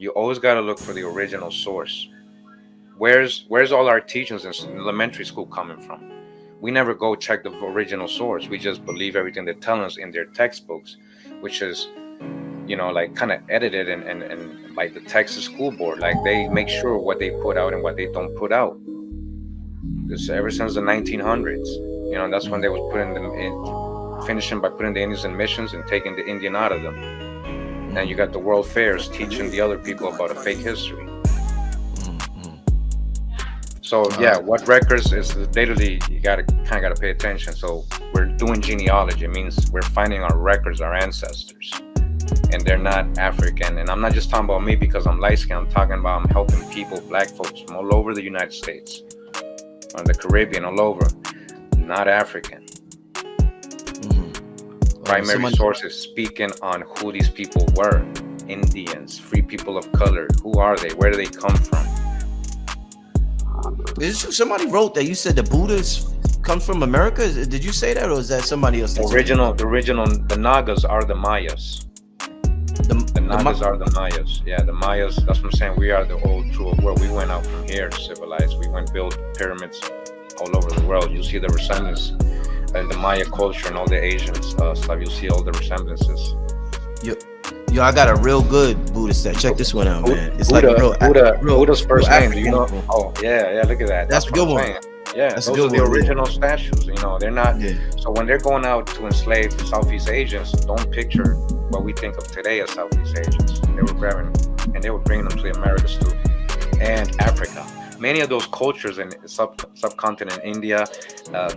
You always got to look for the original source. Where's all our teachings in elementary school coming from? We never go check the original source. We just believe everything they tell us in their textbooks, which is, like kind of edited and by the Texas school board. Like they make sure what they put out and what they don't put out. This ever since the 1900s. That's when they was putting them in, finishing by putting the Indians in missions and taking the Indian out of them. And you got the world fairs teaching the other people about a fake history. So yeah, what records is literally, you gotta pay attention. So we're doing genealogy. It means we're finding our records, our ancestors, and they're not African. And I'm not just talking about me because I'm light skinned. I'm talking about I'm helping people, black folks from all over the United States, or the Caribbean, all over, not African. Primary sources speaking on who these people were: Indians, free people of color. Who are they? Where do they come from? Somebody wrote that you said the Buddhas come from America. Did you say that, or is that somebody else? The Nagas are the Mayas. The Nagas are the Mayas. Yeah, the Mayas. That's what I'm saying. We are the old true world. We went out from here civilized. We went build pyramids all over the world. You see the resemblance in the Maya culture and all the Asian stuff. You'll see all the resemblances. Yo, I got a real good Buddha set. Check this one out, man. It's Buddha's first name. Do you know? Oh, yeah. Look at that. That's a good one. Yeah, those are the original statues. They're not. Yeah. So when they're going out to enslave Southeast Asians, don't picture what we think of today as Southeast Asians. They were grabbing and they were bringing them to the Americas too, and Africa. Many of those cultures in subcontinent, India,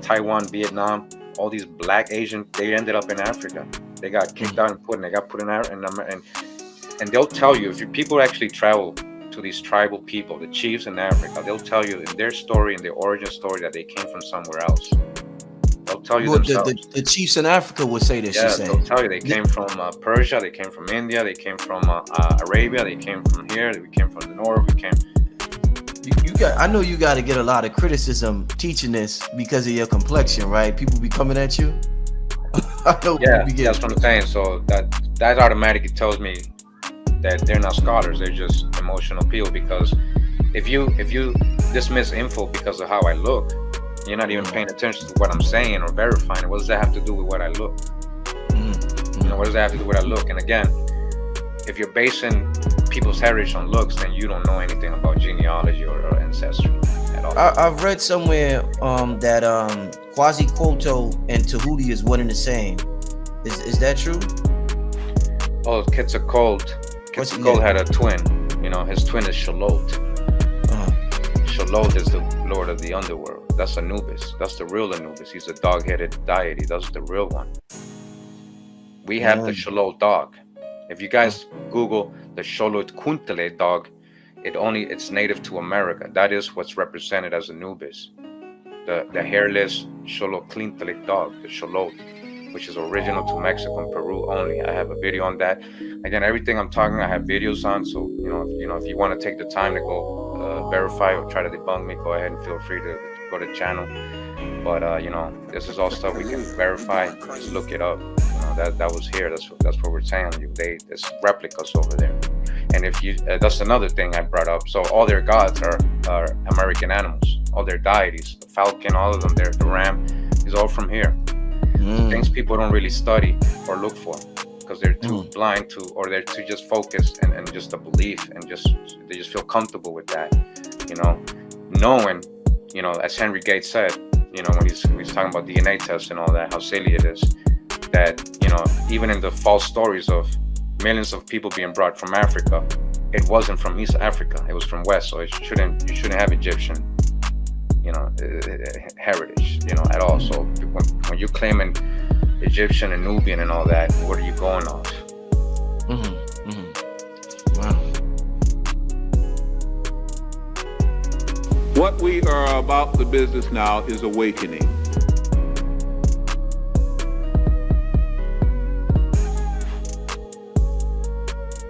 Taiwan, Vietnam, all these black Asian, they ended up in Africa. They got kicked out and they got put in there, and they'll tell you, if your people actually travel to these tribal people, the chiefs in Africa, they'll tell you in their story, in their origin story, that they came from somewhere else. They'll tell you themselves. The chiefs in Africa would say this. Yeah, they'll tell you they came from Persia, they came from India, they came from Arabia, they came from here, we came from the north, we came. I know you got to get a lot of criticism teaching this because of your complexion, right? People be coming at you. That's what I'm saying. So that automatically tells me that they're not scholars. They're just emotional people. Because if you dismiss info because of how I look, you're not even paying attention to what I'm saying or verifying. What does that have to do with what I look? What does that have to do with what I look? And again, if you're basing people's heritage on looks, then you don't know anything about genealogy or ancestry at all. I've read somewhere that Quetzalcoatl and Tahuti is one and the same. Is that true? Oh, Quetzalcoatl had a twin. His twin is Xolotl. Xolotl is the lord of the underworld. That's Anubis. That's the real Anubis. He's a dog-headed deity. That's the real one. We have the Xolotl dog. If you guys Google the Xolotl dog, it's native to America. That is what's represented as Anubis. The hairless Xolotl dog, the Xolotl, which is original to Mexico and Peru only. I have a video on that. Again, everything I'm talking, I have videos on. So if you want to take the time to go verify or try to debunk me, go ahead and feel free to go to the channel. But this is all stuff we can verify. Just look it up. That was here. That's what we're saying. There's replicas over there. And if you, that's another thing I brought up. So all their gods are American animals. All their deities, the falcon, all of them. The ram is all from here. Things people don't really study or look for because they're too blind to, or they're too just focused and just a belief and they just feel comfortable with that. Knowing, as Henry Gates said, when he's talking about DNA tests and all that, how silly it is. That even in the false stories of millions of people being brought from Africa, it wasn't from East Africa, it was from West. So you shouldn't have Egyptian heritage at all. So when you're claiming Egyptian and Nubian and all that, what are you going off? Wow. What we are about the business now is awakening.